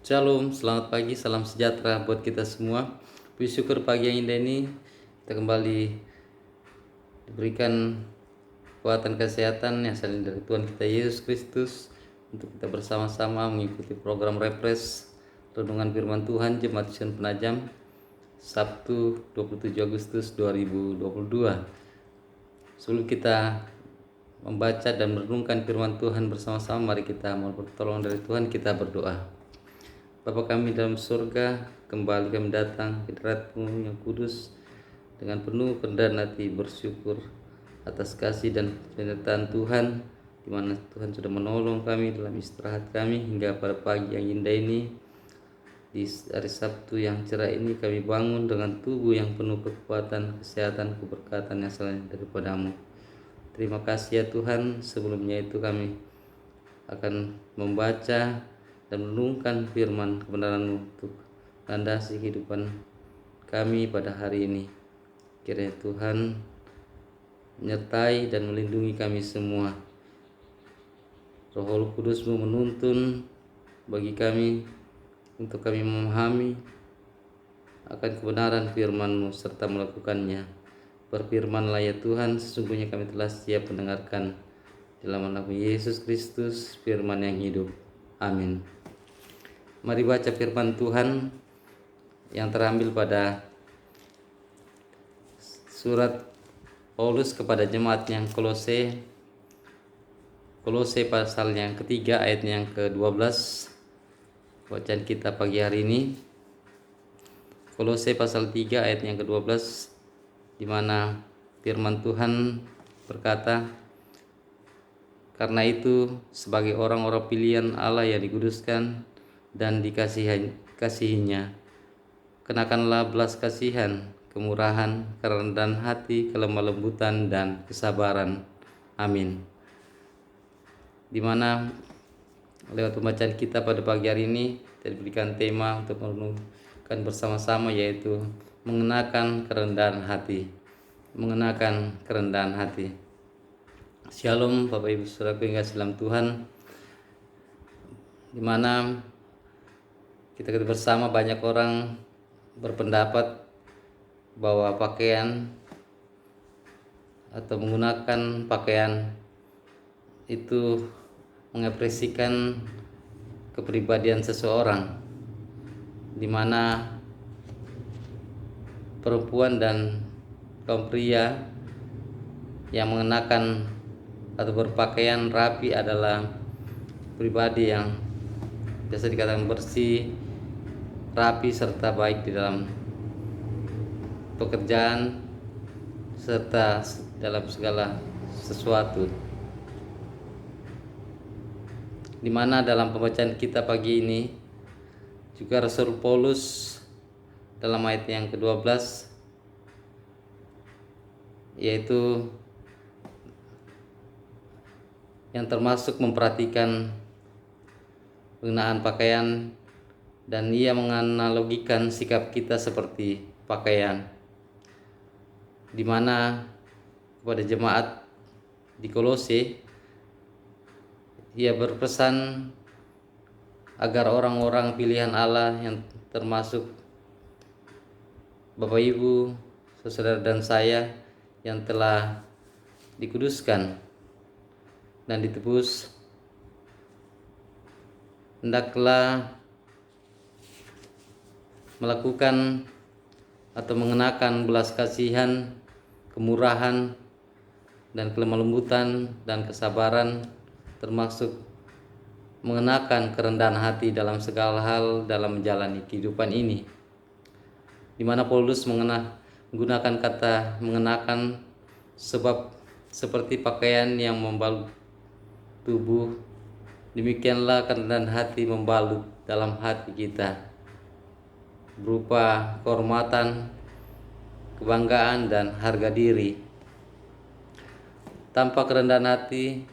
Shalom, selamat pagi, salam sejahtera buat kita semua. Puji syukur pagi yang indah ini kita kembali diberikan kekuatan kesehatan yang selain dari Tuhan kita Yesus Kristus untuk kita bersama-sama mengikuti program Refresh Renungan Firman Tuhan Jemaat Sion Penajam Sabtu 27 Agustus 2022. Sebelum kita membaca dan merenungkan firman Tuhan bersama-sama, mari kita mohon pertolongan dari Tuhan, kita berdoa. Bapa kami dalam surga, kembali kami datang ke hadirat-Mu yang kudus dengan penuh kerendahan hati bersyukur atas kasih dan penyertaan Tuhan, di mana Tuhan sudah menolong kami dalam istirahat kami hingga pada pagi yang indah ini. Di hari Sabtu yang cerah ini kami bangun dengan tubuh yang penuh kekuatan, kesehatan, keberkatan yang selain daripada-Mu. Terima kasih ya Tuhan. Sebelumnya itu kami akan membaca dan merenungkan firman kebenaran-Mu untuk landasi kehidupan kami pada hari ini. Kiranya Tuhan menyertai dan melindungi kami semua. Roh Kudus-Mu menuntun bagi kami untuk kami memahami akan kebenaran firman-Mu serta melakukannya. Berfirman-Lah ya Tuhan, sesungguhnya kami telah siap mendengarkan. Dalam nama Yesus Kristus, firman yang hidup. Amin. Mari baca firman Tuhan yang terambil pada surat Paulus kepada jemaat yang Kolose pasal yang ketiga ayat yang ke-12. Bacaan kita pagi hari ini Kolose pasal 3 ayat yang ke-12, di mana firman Tuhan berkata, "Karena itu sebagai orang-orang pilihan Allah yang dikuduskan dan dikasihinya, kenakanlah belas kasihan, kemurahan, kerendahan hati, kelemah lembutan, dan kesabaran." Amin. Di mana lewat pembacaan kita pada pagi hari ini kita diberikan tema untuk merenungkan bersama-sama, yaitu mengenakan kerendahan hati. Mengenakan kerendahan hati. Shalom Bapak Ibu Saudaraku yang kasih dalam Tuhan, di mana kita bersama banyak orang berpendapat bahwa pakaian atau menggunakan pakaian itu mengekspresikan kepribadian seseorang, di mana perempuan dan kaum pria yang mengenakan atau berpakaian rapi adalah pribadi yang biasa dikatakan bersih, rapi, serta baik di dalam pekerjaan serta dalam segala sesuatu. Di mana dalam pembacaan kita pagi ini juga Rasul Paulus dalam ayat yang ke-12, yaitu yang termasuk memperhatikan penggunaan pakaian, dan ia menganalogikan sikap kita seperti pakaian, di mana kepada jemaat di Kolose ia berpesan agar orang-orang pilihan Allah yang termasuk Bapak Ibu, saudara dan saya yang telah dikuduskan dan ditebus, hendaklah melakukan atau mengenakan belas kasihan, kemurahan, dan kelemah lembutan dan kesabaran, termasuk mengenakan kerendahan hati dalam segala hal dalam menjalani kehidupan ini. Di mana Paulus menggunakan kata mengenakan sebab seperti pakaian yang membalut tubuh, demikianlah kerendahan hati membalut dalam hati kita, berupa kehormatan, kebanggaan, dan harga diri. Tanpa kerendahan hati,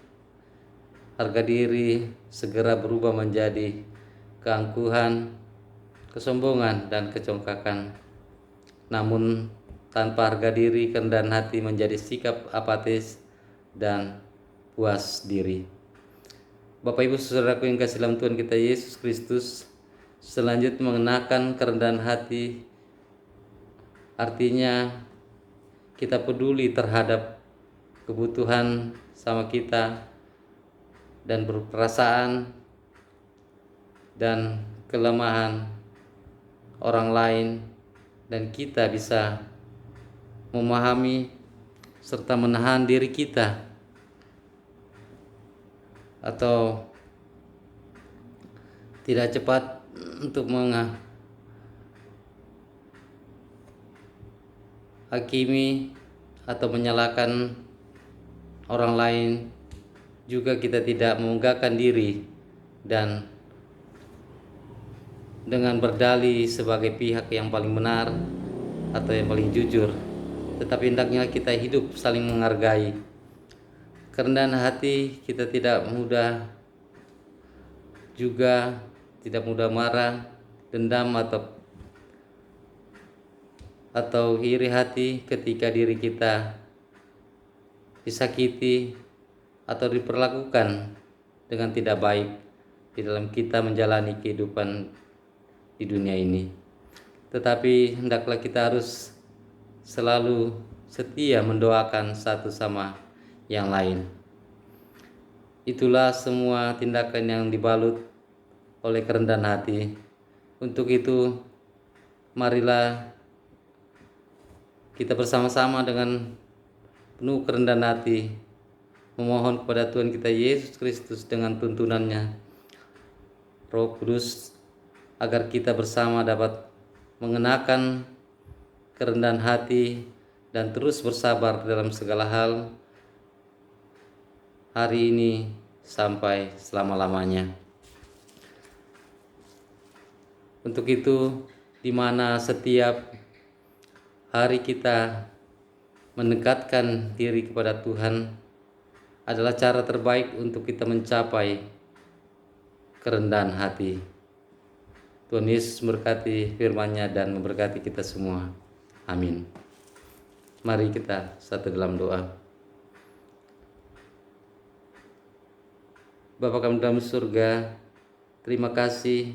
harga diri segera berubah menjadi keangkuhan, kesombongan, dan kecongkakan. Namun tanpa harga diri, kerendahan hati menjadi sikap apatis dan puas diri. Bapak Ibu Saudaraku yang kasih dalam Tuhan kita Yesus Kristus, Selanjutnya mengenakan kerendahan hati, artinya kita peduli terhadap kebutuhan sama kita dan berperasaan dan kelemahan orang lain, dan kita bisa memahami serta menahan diri kita atau tidak cepat untuk menghakimi atau menyalahkan orang lain. Juga kita tidak mengunggahkan diri dan dengan berdalih sebagai pihak yang paling benar atau yang paling jujur, tetapi hendaknya kita hidup saling menghargai. Kerendahan hati, kita tidak mudah marah, dendam atau iri hati ketika diri kita disakiti atau diperlakukan dengan tidak baik di dalam kita menjalani kehidupan di dunia ini. Tetapi hendaklah kita harus selalu setia mendoakan satu sama yang lain. Itulah semua tindakan yang dibalut oleh kerendahan hati. Untuk itu, marilah kita bersama-sama dengan penuh kerendahan hati memohon kepada Tuhan kita Yesus Kristus dengan tuntunannya Roh Kudus, agar kita bersama dapat mengenakan kerendahan hati dan terus bersabar dalam segala hal hari ini sampai selama-lamanya. Untuk itu, di mana setiap hari kita mendekatkan diri kepada Tuhan adalah cara terbaik untuk kita mencapai kerendahan hati. Tuhan Yesus memberkati firman-Nya dan memberkati kita semua. Amin. Mari kita satu dalam doa. Bapa kami dalam surga, terima kasih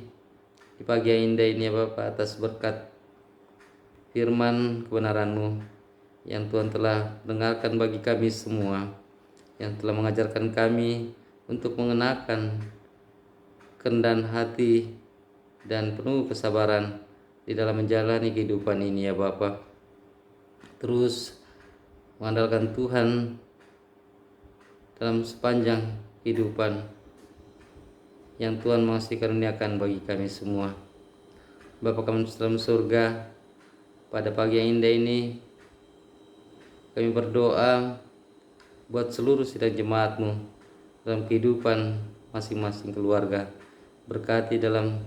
di pagi yang indah ini ya Bapa atas berkat firman kebenaran-Mu yang Tuhan telah dengarkan bagi kami semua, yang telah mengajarkan kami untuk mengenakan kerendahan hati dan penuh kesabaran di dalam menjalani kehidupan ini ya Bapa. Terus mengandalkan Tuhan dalam sepanjang kehidupan yang Tuhan masih karuniakan bagi kami semua. Bapa kami dalam surga, pada pagi yang indah ini kami berdoa buat seluruh sidang jemaat-Mu dalam kehidupan masing-masing keluarga. Berkati dalam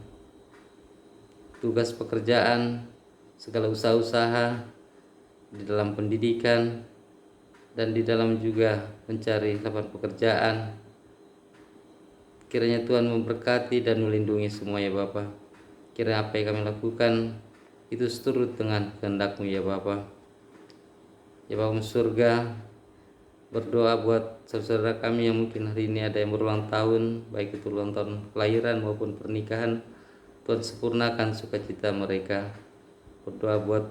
tugas pekerjaan, segala usaha-usaha, di dalam pendidikan, dan di dalam juga mencari lapangan pekerjaan. Kiranya Tuhan memberkati dan melindungi semua ya Bapa. Kiranya apa yang kami lakukan itu seturut dengan kehendak-Mu ya Bapa. Ya Bapa surga, berdoa buat saudara kami yang mungkin hari ini ada yang berulang tahun, baik itu ulang tahun kelahiran maupun pernikahan. Tuhan sempurnakan sukacita mereka. Berdoa buat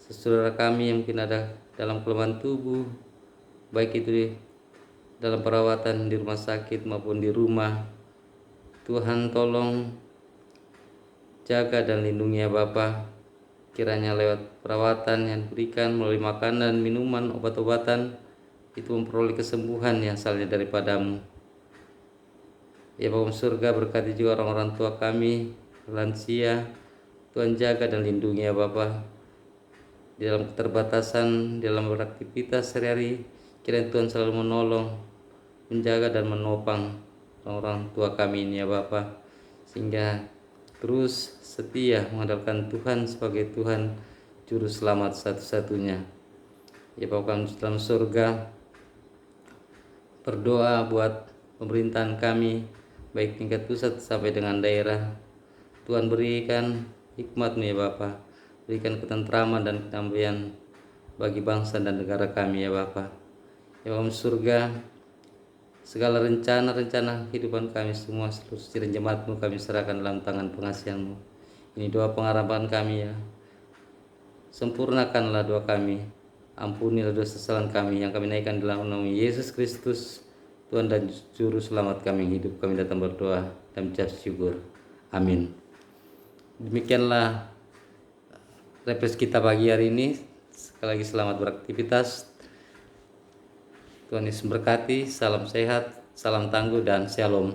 saudara kami yang mungkin ada dalam kelemahan tubuh, baik itu dalam perawatan di rumah sakit maupun di rumah. Tuhan tolong jaga dan lindungi ya Bapa. Kiranya lewat perawatan yang diberikan melalui makanan, minuman, obat-obatan, itu memperoleh kesembuhan yang asalnya daripada-Mu. Ya Bapa surga, berkati juga orang-orang tua kami, lansia. Tuhan jaga dan lindungi ya Bapa. Di dalam keterbatasan, dalam beraktivitas sehari-hari, kiranya Tuhan selalu menolong, menjaga dan menopang orang-orang tua kami ini ya Bapa, sehingga terus setia mengandalkan Tuhan sebagai Tuhan Juru Selamat satu-satunya. Ya Bapa kami dalam surga, berdoa buat pemerintahan kami, baik tingkat pusat sampai dengan daerah. Tuhan berikan hikmat-Mu ya Bapa, berikan ketentraman dan kedamaian bagi bangsa dan negara kami ya Bapa. Ya Bapa surga, Segala rencana-rencana kehidupan kami semua, seluruh sekiranya jemaat-Mu kami serahkan dalam tangan pengasihan-Mu. Ini doa pengharapan kami ya. Sempurnakanlah doa kami. Ampunilah dosa kesalahan kami yang kami naikkan dalam nama Yesus Kristus, Tuhan dan Juru Selamat kami yang hidup. Kami datang berdoa dan mengucap syukur. Amin. Demikianlah refresh kita pagi hari ini. Sekali lagi selamat beraktivitas. Tuhan Yesus memberkati, salam sehat, salam tangguh, dan shalom.